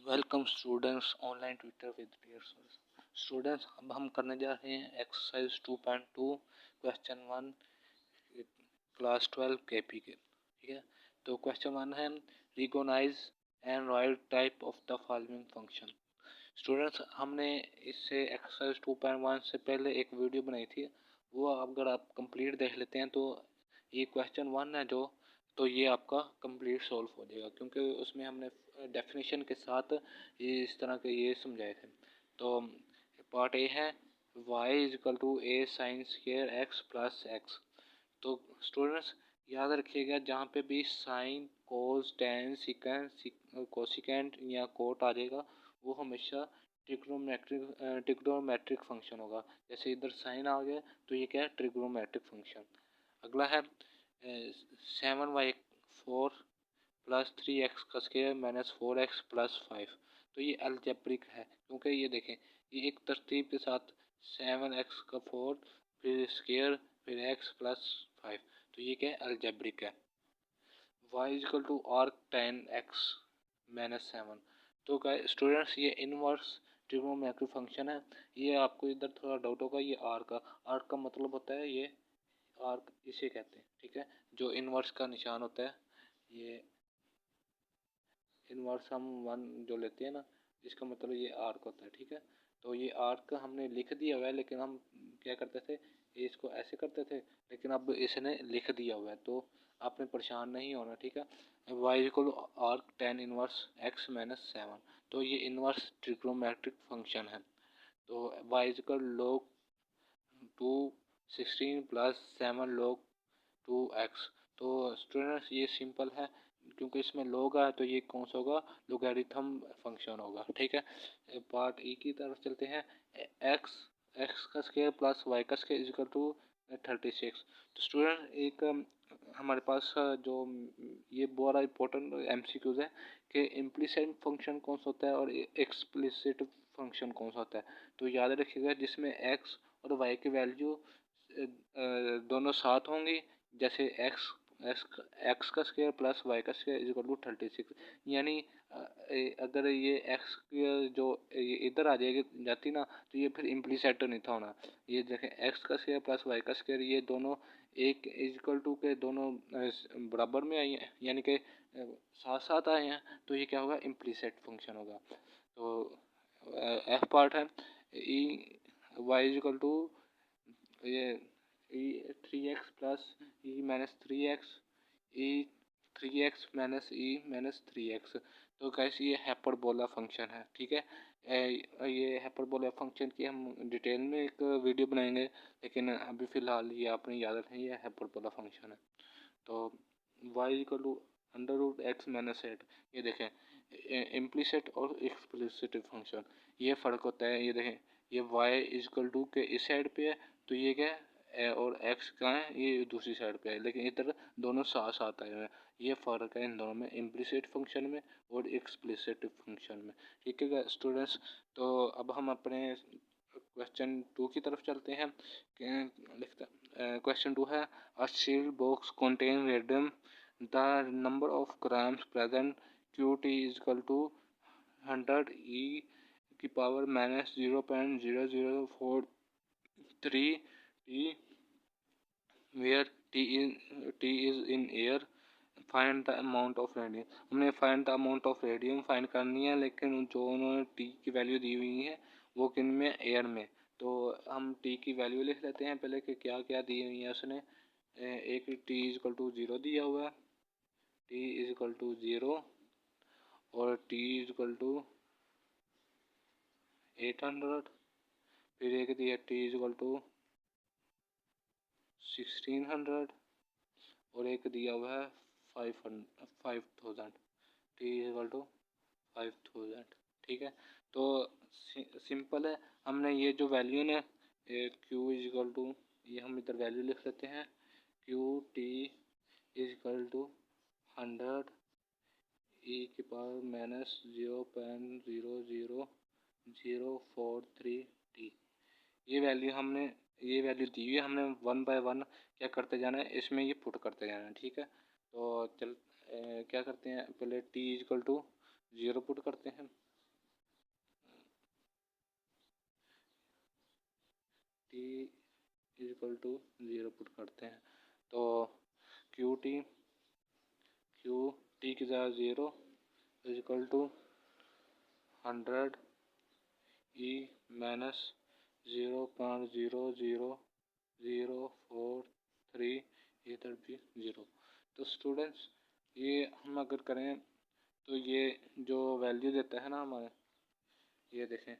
Welcome students online Twitter with peers. Students अब हम करने जा रहे हैं एक्सरसाइज 2.2 क्वेश्चन 1 क्लास 12 केपी के। ठीक है, तो क्वेश्चन 1 है recognise and write type of the following function. Students हमने इससे एक्सरसाइज 2.1 से पहले एक वीडियो बनाई थी, वो अगर आप कंप्लीट देख लेते हैं तो ये क्वेश्चन 1 है जो, तो ये आपका कंप्लीट सॉल्व हो जाएगा, क्योंकि उसमें हमने डेफिनेशन के साथ ये इस तरह के ये समझाए थे। तो पार्ट ए है y is equal to a sine square x plus x. तो स्टूडेंट्स याद रखिएगा, जहाँ पे भी sine cos tan secant cosecant या कोट आ जाएगा वो हमेशा ट्रिग्नोमेट्रिक फंक्शन होगा। जैसे इधर साइन आ गया तो ये क्या है, ट्रिग्नोमेट्रिक फंक्शन। अगला है 7y4 प्लस 3x का स्क्वायर माइनस 4x प्लस 5। तो ये अलजेब्रिक है, क्योंकि ये देखें ये एक तरतीब के साथ 7x का 4 फिर स्क्वायर फिर x प्लस 5, तो ये क्या है, अलजेब्रिक है। y equal to arc 10x minus 7। तो स्टूडेंट्स ये इनवर्स ट्रिग्नोमेट्रिक फंक्शन है। ये आपको इधर थोड़ा डाउट होगा, ये आर्क का मतलब होता है ये आर्क, इसे कहते हैं। ठीक है, जो इनवर्स का निशान होता है, ये इनवर्स हम 1 जो लेते हैं ना, इसका मतलब ये आर्क होता है। ठीक है, तो ये आर्क हमने लिख दिया हुआ है, लेकिन हम क्या करते थे, इसको ऐसे करते थे, लेकिन अब इसने लिख दिया हुआ है, तो आपने परेशान नहीं होना। ठीक है, y equal arc tan inverse x minus 7। तो ये इनवर्स ट्रिग्नोमेट्रिक फंक्शन है। तो y equal log 216 plus 7 log 2x। तो स्टूडेंट्स ये सिंपल है, क्योंकि इसमें log आया तो ये कौन सा होगा, लोगैरिथम फंक्शन होगा। ठीक है, पार्ट ई की तरफ चलते हैं। एक्स का स्क्वायर प्लस वाई का स्क्वायर इज इक्वल टू 36। तो स्टूडेंट एक हमारे पास जो ये बड़ा इंपॉर्टेंट एमसीक्यूज है कि इम्प्लिसिट फंक्शन कौन सा होता है और एक्सप्लिसिट फंक्शन कौन सा होता है। तो याद रखिएगा, जिसमें एक्स और वाई की वैल्यू दोनों साथ होंगी, जैसे एक्स का स्क्वायर प्लस वाई का स्क्वायर इज इक्वल टू 36। यानी अगर ये एक्स जो ये इधर आ जाएगी जाती ना, तो ये फिर इम्प्लीसेट नहीं था होना। ये देखें एक्स का स्क्वायर प्लस वाई का स्क्वायर, ये दोनों एक इज इक्वल टू के दोनों बराबर में आई हैं, यानी कि साथ साथ आए हैं, तो ये क्या होगा, इम्प्लीसेट फंक्शन होगा। तो एफ पार्ट है e y is equal to ये e 3x plus e minus 3x e 3x minus e minus 3x। तो कैसे ये हाइपरबोला फंक्शन है। ठीक है, ये हाइपरबोला फंक्शन की हम डिटेल में एक वीडियो बनाएंगे, लेकिन अभी फ़िलहाल ये आपने याद रखें, ये हाइपरबोला फंक्शन है। तो y equal to under root x minus 8। ये देखें इम्प्लिसिट और एक्सप्लिसिट फंक्शन, ये फ़र्क होता है। ये देखें ये y इक्वल टू के इस साइड पे है, तो ये क्या है, और x कहाँ है, ये दूसरी साइड पे है, लेकिन इधर दोनों साथ साथ आए हुए हैं। ये फ़र्क है इन दोनों में, इम्प्लिसिट फंक्शन में और एक्सप्लिसिट फंक्शन में। ठीक है स्टूडेंट्स, तो अब हम अपने क्वेश्चन 2 की तरफ चलते हैं। क्वेश्चन 2 है a sealed box contain radium the number of grams present QT is equal to 100 e की power minus 0.0043 t where t is in air। Find the amount of radium. हमने find the amount of radium find करनी है, लेकिन जो उन्होंने T की value दी हुई है वो किन में, एयर में। तो हम टी की वैल्यू लिख लेते हैं पहले कि क्या क्या दी हुई है उसने। एक टी इज इक्वल टू 0 दिया हुआ है, टी इज इक्वल टू 0, और टी इज इक्वल टू 800। फिर एक दिया टी इज इक्वल टू 1600, और एक दिया हुआ है 5000, टी इज इक्वल टू 5000। ठीक है, तो सिंपल है। हमने ये जो वैल्यू ना क्यू इज इक्वल टू, ये हम इधर वैल्यू लिख लेते हैं, q t is equal to 100 e की पावर माइनस 0.000043 टी। ये वैल्यू दी हुई है, हमने 1 बाय 1 क्या करते जाना है, इसमें ये पुट करते जाना है। ठीक है, तो क्या करते हैं, पहले t is equal to 0 put करते हैं, इज इक्वल टू 0 पुट करते हैं तो क्यू टी की जगह 0 is equal to 100 e minus 0.000043 इधर भी 0। तो स्टूडेंट्स ये हम अगर करें तो ये जो वैल्यू देता है ना हमारे, ये देखें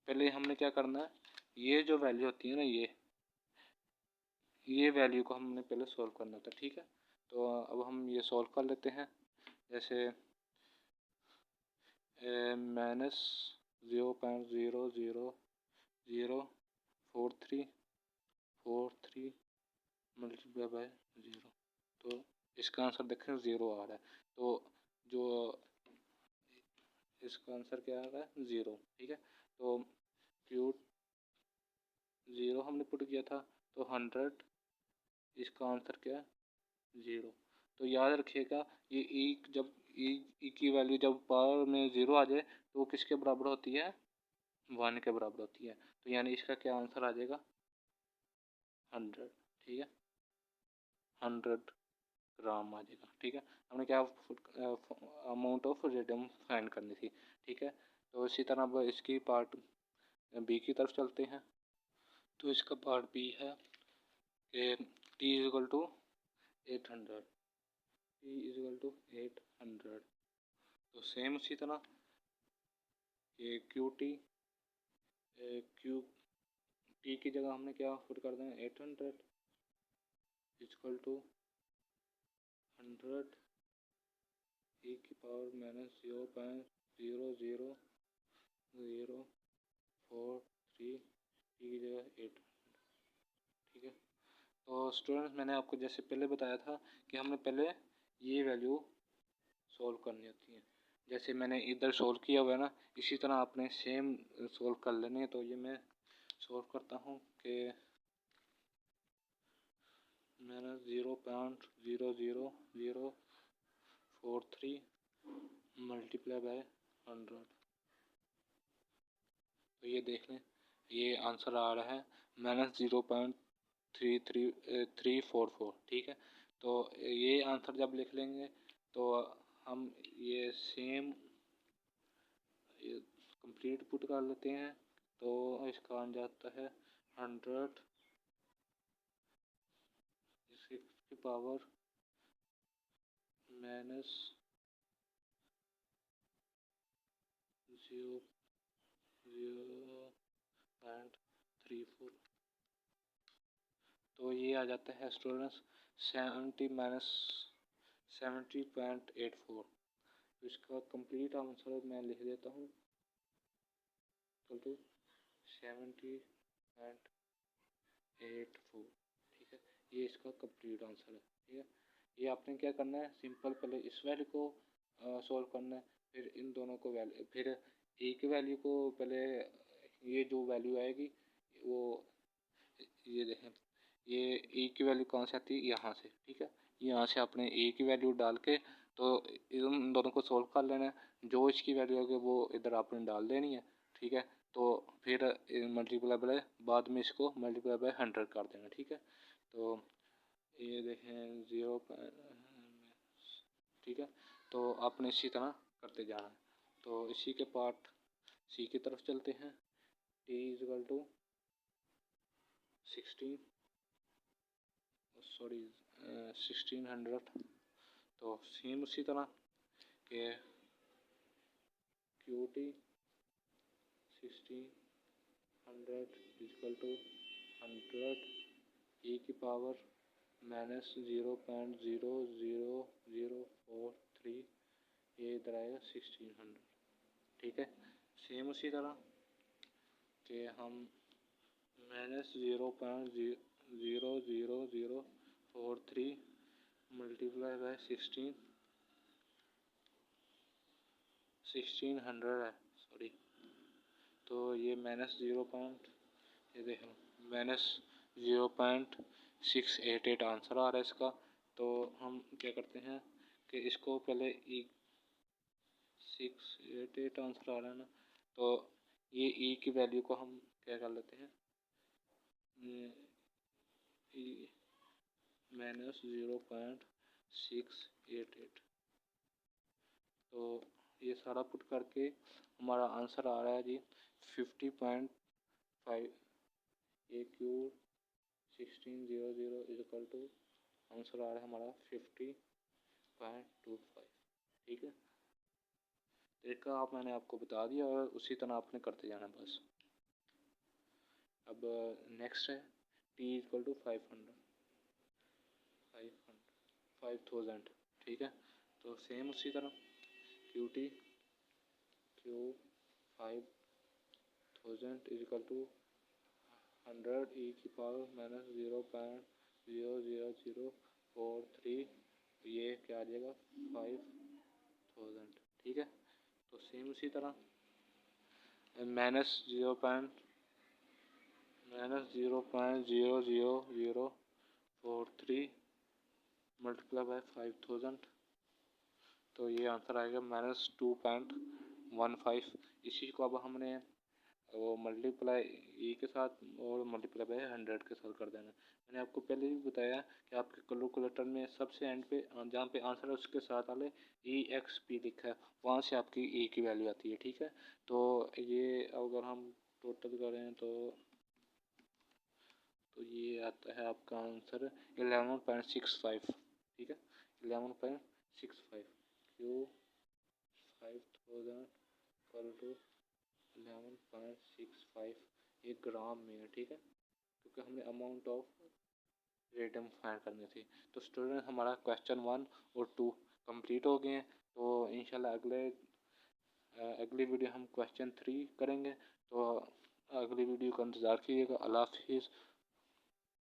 पहले हमने क्या करना है, ये जो वैल्यू होती है ना ये वैल्यू को हमने पहले सॉल्व करना था। ठीक है, तो अब हम ये सॉल्व कर लेते हैं। जैसे माइनस 0.000043 मल्टीप्लाई बाय 0, तो इसका आंसर देखें 0 आ रहा है। तो जो इसका आंसर क्या आ रहा है 0। ठीक है, तो क्यू 0 हमने पुट किया था तो 100, इसका आंसर क्या है 0। तो याद रखिएगा ये जब ई की वैल्यू जब पावर में 0 आ जाए तो वो किसके बराबर होती है, 1 के बराबर होती है। तो यानी इसका क्या आंसर आ जाएगा 100। ठीक है, 100 ग्राम आ जाएगा। ठीक है, हमने क्या अमाउंट ऑफ रेडियम फाइंड करनी थी। ठीक है, तो इसी तरह अब इसकी पार्ट बी की तरफ चलते हैं। तो इसका पार्ट बी है कि t is equal to 800, t is equal to 800। तो सेम उसी तरह ये क्यू टी की जगह हमने क्या पुट कर दें 800 इक्वल टू 100 ई की पावर माइनस 0.000043 की जगह 8। ठीक है, तो स्टूडेंट्स मैंने आपको जैसे पहले बताया था कि हमने पहले ये वैल्यू सॉल्व करनी होती है। जैसे मैंने इधर सॉल्व किया हुआ है ना, इसी तरह आपने सेम सॉल्व कर लेनी है। तो ये मैं सॉल्व करता हूँ कि मैंने 0.00043 मल्टीप्लाई बाय 100, तो ये देख लें ये आंसर आ रहा है -0.34344। ठीक है, तो ये आंसर जब लिख लेंगे तो हम ये सेम कंप्लीट पुट कर लेते हैं। तो इसका आ जाता है 100 की पावर माइनस 0.34। तो ये आ जाता है स्टूडेंट्स 70-70.84। तो इसका कंप्लीट आंसर मैं लिख देता हूँ तो 70.84। ठीक है, ये इसका कंप्लीट आंसर है। ठीक है, ये आपने क्या करना है, सिंपल पहले इस वैल्यू को सॉल्व करना है, फिर इन दोनों को वैल्यू, फिर ए की वैल्यू को पहले ये जो वैल्यू आएगी वो ये देखें ये ए की वैल्यू कहाँ से आती है, यहाँ से। ठीक है, यहाँ से आपने ए की वैल्यू डाल के तो इन दोनों को सॉल्व कर लेना है। जो इसकी वैल्यू होगी वो इधर आपने डाल देनी है। ठीक है, तो फिर मल्टीप्लाई बाय बाद में इसको मल्टीप्लाई बाय 100 कर देना। ठीक है, तो ये देखें 0। ठीक है, तो आपने इसी तरह करते जाना है। तो इसी के पार्ट सी की तरफ चलते हैं। T is equal to 1600। तो सेम उसी तरह के q t 1600 equal to 100 e की पावर माइनस 0.00043, ये इधर आएगा 1600। ठीक है, सेम उसी तरह कि हम माइनस 0.00043 मल्टीप्लाई बाय 1600 है, सॉरी। तो ये माइनस ये देखें माइनस 0.688 आंसर आ रहा है इसका। तो हम क्या करते हैं कि इसको पहले 688 आंसर आ रहा है ना, तो ये ई की वैल्यू को हम क्या कर लेते हैं, माइनस 0.688। तो ये सारा पुट करके हमारा आंसर आ रहा है जी 50.5 ए क्यूब 1600 इजकल टू आंसर आ रहा है हमारा 50.25। ठीक है, तरीका आप मैंने आपको बता दिया और उसी तरह आपने करते जाना बस। अब नेक्स्ट है टी इक्वल टू 5000। ठीक है, तो सेम उसी तरह क्यू 5000 इक्वल टू 100 ई की पावर माइनस 0.00043, ये क्या आ जाएगा 5000। ठीक है, तो सेम उसी तरह माइनस 0.00043 मल्टीप्लाई बाय 5000, तो ये आंसर आएगा -2.15। इसी को अब हमने वो मल्टीप्लाई ई के साथ और मल्टीप्लाई बाय 100 के साथ कर देना। मैंने आपको पहले भी बताया कि आपके कैलकुलेटर में सबसे एंड पे जहाँ पे आंसर है उसके साथ वाले EXP लिखा है, वहाँ से आपकी ई की वैल्यू आती है। ठीक है, तो ये अगर हम टोटल करें तो ये आता है आपका आंसर 11.65। ठीक है, 11.65 क्यू 5000 इक्वल टू 11.65, ये ग्राम में है। ठीक है, क्योंकि हमने अमाउंट ऑफ रेडियम फाइंड करनी थी। तो स्टूडेंट हमारा क्वेश्चन 1 और 2 कंप्लीट हो गए हैं। तो इंशाल्लाह अगली वीडियो हम क्वेश्चन 3 करेंगे। तो अगली वीडियो का इंतज़ार कीजिएगा। अल्लाह हाफिज़।